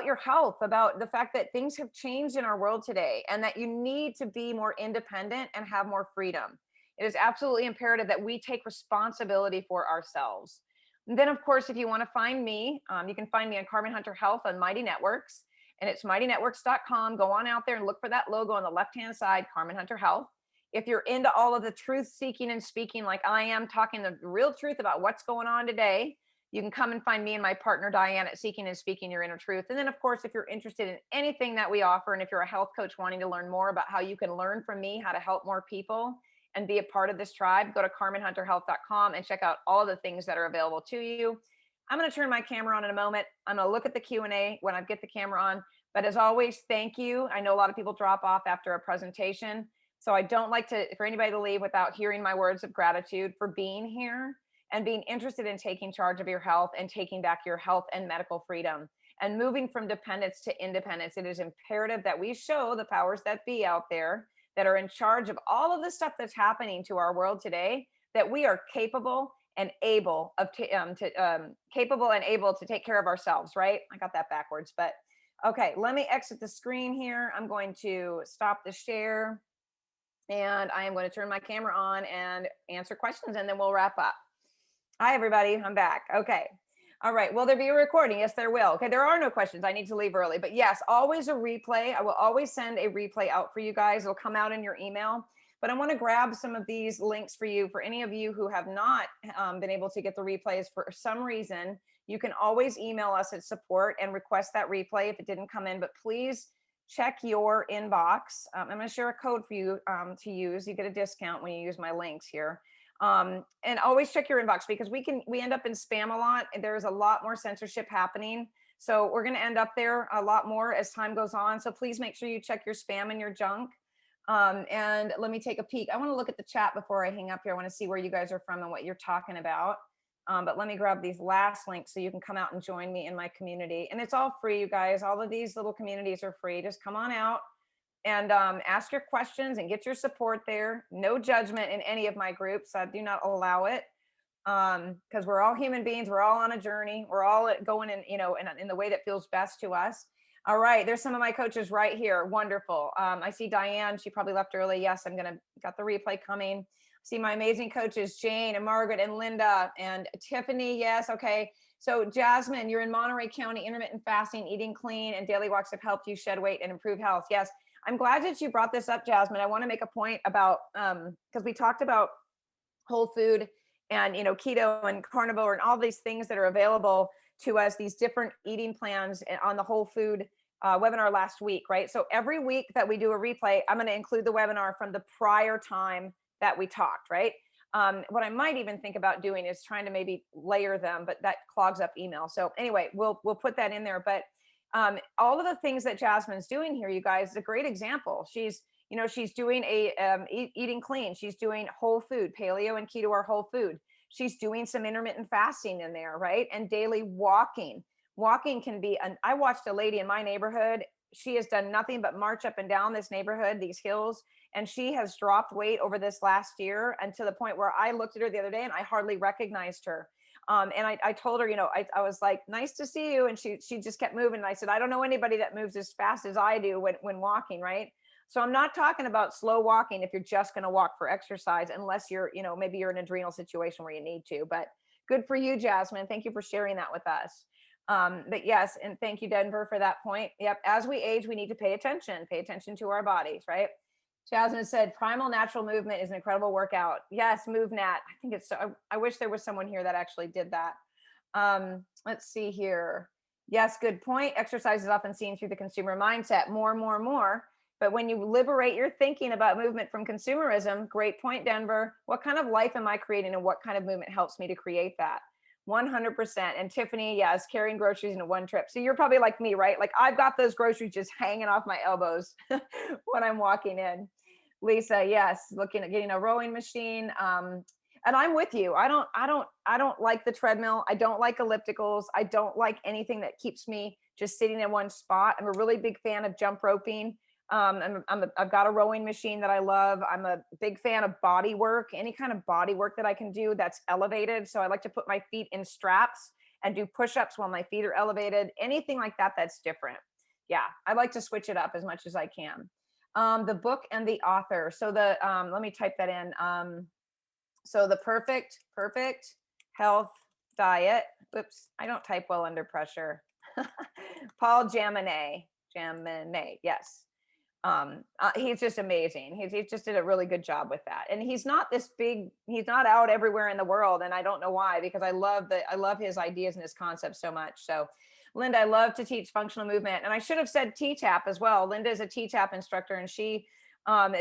your health, about the fact that things have changed in our world today and that you need to be more independent and have more freedom. It is absolutely imperative that we take responsibility for ourselves. And then, of course, if you want to find me, you can find me on Carmen Hunter Health on Mighty Networks, and it's mightynetworks.com. Go on out there and look for that logo on the left-hand side, Carmen Hunter Health. If you're into all of the truth seeking and speaking like I am, talking the real truth about what's going on today, you can come and find me and my partner Diane at Seeking and Speaking Your Inner Truth. And then, of course, if you're interested in anything that we offer, and if you're a health coach wanting to learn more about how you can learn from me how to help more people and be a part of this tribe, go to carmenhunterhealth.com and check out all of the things that are available to you. I'm going to turn my camera on in a moment. I'm going to look at the Q&A when I get the camera on. But as always, thank you. I know a lot of people drop off after a presentation, so I don't like for anybody to leave without hearing my words of gratitude for being here and being interested in taking charge of your health and taking back your health and medical freedom and moving from dependence to independence. It is imperative that we show the powers that be out there that are in charge of all of the stuff that's happening to our world today, that we are capable and able to take care of ourselves, right? I got that backwards, but okay, let me exit the screen here. I'm going to stop the share and I am going to turn my camera on and answer questions, and then we'll wrap up. Hi, everybody. I'm back. Okay. All right. Will there be a recording? Yes, there will. Okay. There are no questions. I need to leave early, but yes, always a replay. I will always send a replay out for you guys. It'll come out in your email, but I want to grab some of these links for you. For any of you who have not been able to get the replays for some reason, you can always email us at support and request that replay if it didn't come in, but please check your inbox. I'm going to share a code for you to use. You get a discount when you use my links here. And always check your inbox, because we end up in spam a lot, and there's a lot more censorship happening. So we're going to end up there a lot more as time goes on. So please make sure you check your spam and your junk. And let me take a peek. I want to look at the chat before I hang up here. I want to see where you guys are from and what you're talking about. But let me grab these last links so you can come out and join me in my community. And it's all free, you guys. All of these little communities are free. Just come on out and ask your questions and get your support there. No judgment in any of my groups. I do not allow it, because we're all human beings. We're all on a journey. We're all going in the way that feels best to us. All right, there's some of my coaches right here. Wonderful. I see Diane. She probably left early. Yes, got the replay coming. See my amazing coaches, Jane and Margaret and Linda and Tiffany. Yes, okay. So Jasmine, you're in Monterey County. Intermittent fasting, eating clean, and daily walks have helped you shed weight and improve health. Yes. I'm glad that you brought this up, Jasmine. I want to make a point about, because we talked about whole food and, keto and carnivore and all these things that are available to us, these different eating plans on the whole food webinar last week, right? So every week that we do a replay, I'm going to include the webinar from the prior time that we talked, right? What I might even think about doing is trying to maybe layer them, but that clogs up email. So anyway, we'll put that in there. But all of the things that Jasmine's doing here, you guys, is a great example. She's doing eating clean. She's doing whole food, paleo and keto are whole food. She's doing some intermittent fasting in there, right? And daily walking. Walking can be, I watched a lady in my neighborhood. She has done nothing but march up and down this neighborhood, these hills. And she has dropped weight over this last year, and to the point where I looked at her the other day and I hardly recognized her. And I told her, I was like, nice to see you. And she just kept moving. And I said, I don't know anybody that moves as fast as I do when walking, right? So I'm not talking about slow walking if you're just going to walk for exercise, unless you're, maybe you're in an adrenal situation where you need to. But good for you, Jasmine. Thank you for sharing that with us. But yes, and thank you, Denver, for that point. Yep. As we age, we need to pay attention to our bodies, right? Jasmine said, primal natural movement is an incredible workout. Yes, MoveNat. I think it's so, I wish there was someone here that actually did that. Let's see here. Yes, good point. Exercise is often seen through the consumer mindset, more. But when you liberate your thinking about movement from consumerism, great point, Denver. What kind of life am I creating, and what kind of movement helps me to create that? 100%. And Tiffany, yes, carrying groceries in one trip. So you're probably like me, right? Like I've got those groceries just hanging off my elbows when I'm walking in. Lisa, yes, looking at getting a rowing machine. And I'm with you. I don't like the treadmill. I don't like ellipticals. I don't like anything that keeps me just sitting in one spot. I'm a really big fan of jump roping. I've got a rowing machine that I love. I'm a big fan of body work, any kind of body work that I can do that's elevated. So I like to put my feet in straps and do push-ups while my feet are elevated. Anything like that that's different. Yeah, I like to switch it up as much as I can. The book and the author. So let me type that in. So the perfect health diet. Oops, I don't type well under pressure. Paul Jaminet, yes. He's just amazing. He just did a really good job with that. And he's not out everywhere in the world. And I don't know why, because I love his ideas and his concepts so much. So Linda, I love to teach functional movement. And I should have said T-TAP as well. Linda is a T-TAP instructor, and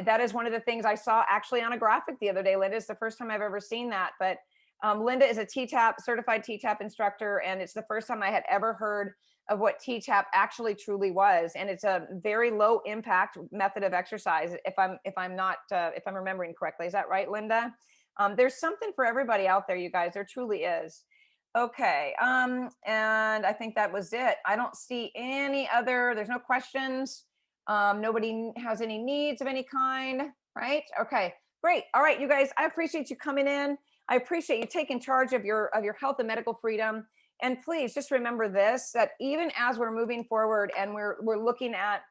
that is one of the things I saw actually on a graphic the other day. Linda, it's the first time I've ever seen that. But Linda is a T-TAP, certified T-TAP instructor. And it's the first time I had ever heard of what T-TAP actually truly was. And it's a very low impact method of exercise, if I'm remembering correctly. Is that right, Linda? There's something for everybody out there, you guys. There truly is. Okay. And I think that was it. I don't see there's no questions. Nobody has any needs of any kind, right? Okay, great. All right, you guys, I appreciate you coming in. I appreciate you taking charge of your health and medical freedom. And please just remember this, that even as we're moving forward and we're looking at,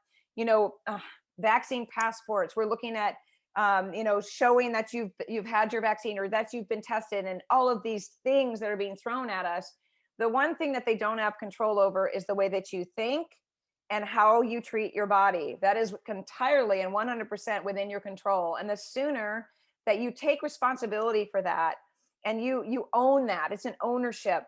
vaccine passports, we're looking at, showing that you've had your vaccine or that you've been tested, and all of these things that are being thrown at us. The one thing that they don't have control over is the way that you think and how you treat your body. That is entirely and 100% within your control. And the sooner that you take responsibility for that, and you own that, it's an ownership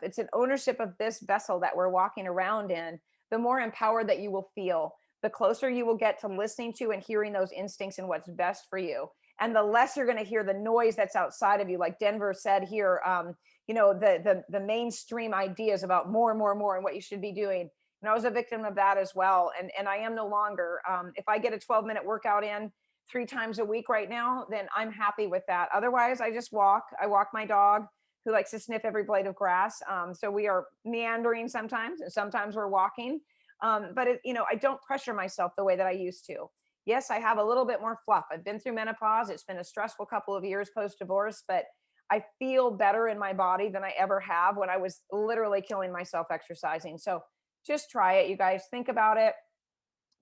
of this vessel that we're walking around in, the more empowered that you will feel, the closer you will get to listening to and hearing those instincts and what's best for you. And the less you're going to hear the noise that's outside of you, like Denver said here, the mainstream ideas about more and what you should be doing. And I was a victim of that as well. And I am no longer. If I get a 12-minute workout in 3 times a week right now, then I'm happy with that. Otherwise, I just walk. I walk my dog, who likes to sniff every blade of grass. So we are meandering sometimes, and sometimes we're walking. But I don't pressure myself the way that I used to. Yes, I have a little bit more fluff. I've been through menopause. It's been a stressful couple of years post-divorce, but I feel better in my body than I ever have when I was literally killing myself exercising. So just try it, you guys. Think about it.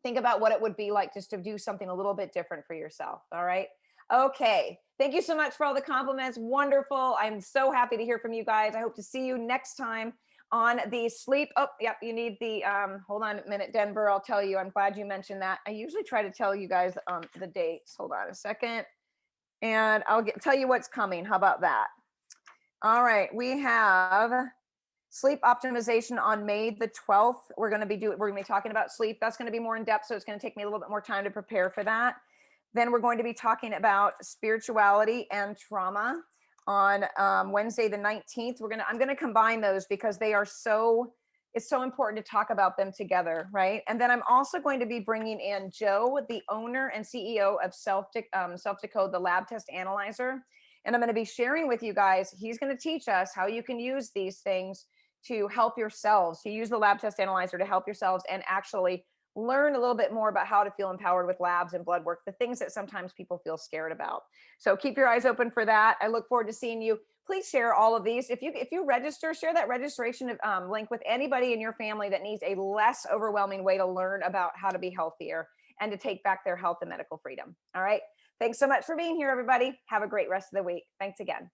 Think about what it would be like just to do something a little bit different for yourself. All right. Okay. Thank you so much for all the compliments. Wonderful. I'm so happy to hear from you guys. I hope to see you next time on the sleep. Oh, yep. You need the, hold on a minute, Denver. I'll tell you. I'm glad you mentioned that. I usually try to tell you guys the dates. Hold on a second. And I'll tell you what's coming. How about that? All right. We have sleep optimization on May the 12th. We're going to be talking about sleep. That's going to be more in depth. So it's going to take me a little bit more time to prepare for that. Then we're going to be talking about spirituality and trauma on Wednesday the 19th. I'm going to combine those because it's so important to talk about them together, right? And then I'm also going to be bringing in Joe, the owner and CEO of Self-Decode, the lab test analyzer. And I'm going to be sharing with you guys, he's going to teach us how you can use these things to help yourselves, to use the lab test analyzer to help yourselves and actually learn a little bit more about how to feel empowered with labs and blood work, the things that sometimes people feel scared about. So keep your eyes open for that. I look forward to seeing you. please share all of these. If you register, share that registration link with anybody in your family that needs a less overwhelming way to learn about how to be healthier and to take back their health and medical freedom. All right. Thanks so much for being here, everybody. Have a great rest of the week. Thanks again.